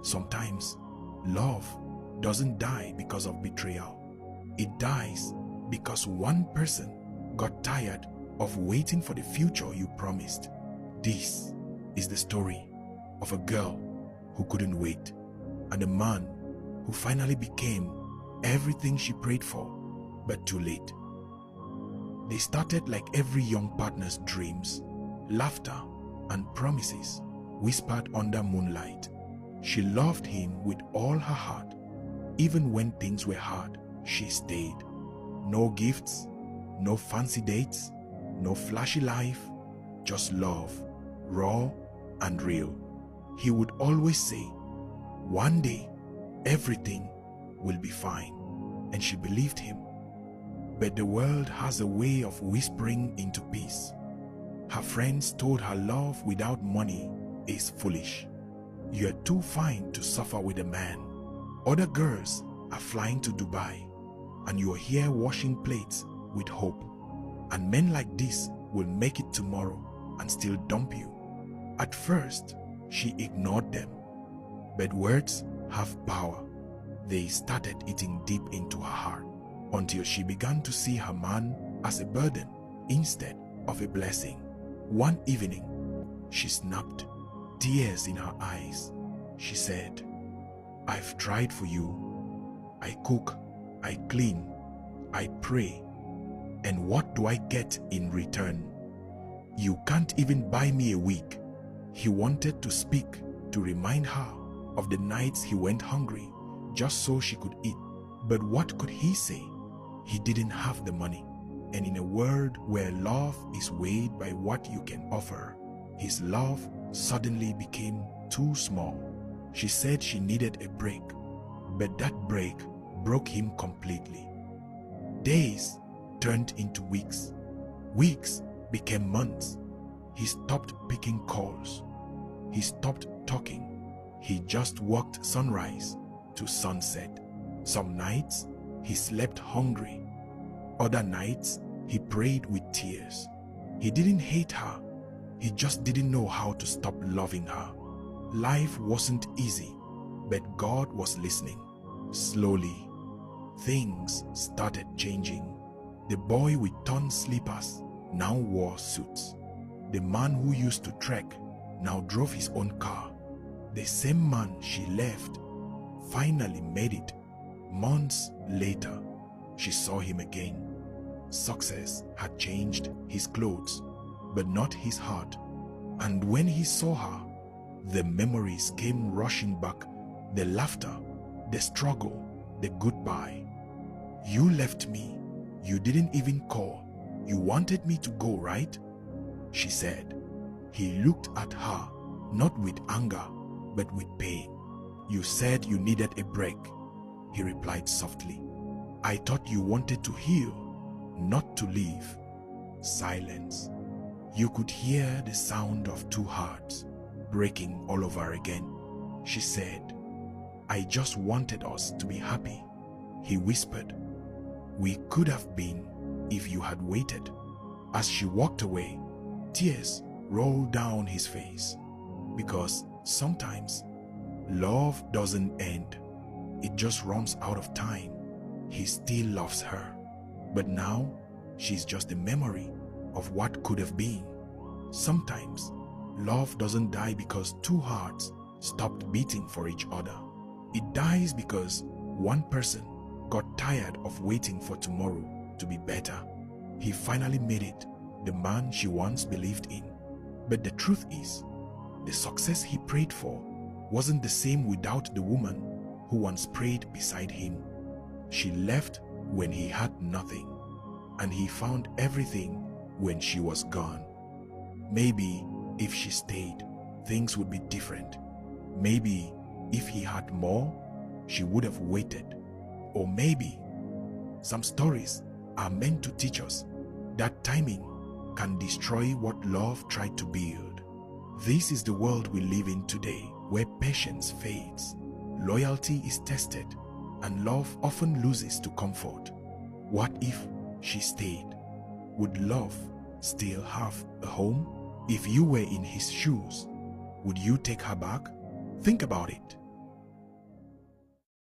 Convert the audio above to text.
Sometimes, love doesn't die because of betrayal. It dies because one person got tired of waiting for the future you promised. This is the story of a girl who couldn't wait, and a man who finally became everything she prayed for, but too late. They started like every young partner's dreams, laughter and promises whispered under moonlight. She loved him with all her heart. Even when things were hard, she stayed. No gifts, no fancy dates, no flashy life, just love, raw and real. He would always say, "One day, everything will be fine," and she believed him. But the world has a way of whispering into peace. Her friends told her love without money is foolish. You're too fine to suffer with a man. Other girls are flying to Dubai, and you're here washing plates with hope. And men like this will make it tomorrow and still dump you. At first, she ignored them. But words have power. They started eating deep into her heart until she began to see her man as a burden instead of a blessing. One evening, she snapped, tears in her eyes. She said, "I've tried for you. I cook, I clean, I pray. And what do I get in return? You can't even buy me a wig." He wanted to speak to remind her of the nights he went hungry just so she could eat. But what could he say? He didn't have the money. And in a world where love is weighed by what you can offer, his love suddenly became too small. She said she needed a break, but that break broke him completely. Days turned into weeks. Weeks became months. He stopped picking calls. He stopped talking. He just walked sunrise to sunset. Some nights, he slept hungry. Other nights, he prayed with tears. He didn't hate her. He just didn't know how to stop loving her. Life wasn't easy, but God was listening. Slowly, things started changing. The boy with torn slippers now wore suits. The man who used to trek now drove his own car. The same man she left finally made it. Months later, she saw him again. Success had changed his clothes, but not his heart. And when he saw her, the memories came rushing back. The laughter, the struggle, the goodbye. "You left me. You didn't even call. You wanted me to go, right?" she said. He looked at her, not with anger, but with pain. "You said you needed a break," he replied softly. "I thought you wanted to heal, not to leave." Silence. You could hear the sound of two hearts breaking all over again. She said, "I just wanted us to be happy." He whispered, "We could have been if you had waited." As she walked away, tears rolled down his face. Because sometimes love doesn't end. It just runs out of time. He still loves her, but now she's just a memory of what could have been. Sometimes love doesn't die because two hearts stopped beating for each other. It dies because one person got tired of waiting for tomorrow to be better. He finally made it, the man she once believed in. But the truth is, the success he prayed for wasn't the same without the woman who once prayed beside him. She left when he had nothing, and he found everything when she was gone. Maybe if she stayed, things would be different. Maybe if he had more, she would have waited. Or maybe some stories are meant to teach us that timing can destroy what love tried to build. This is the world we live in today, where patience fades, loyalty is tested, and love often loses to comfort. What if she stayed? Would love still have a home? If you were in his shoes, would you take her back? Think about it.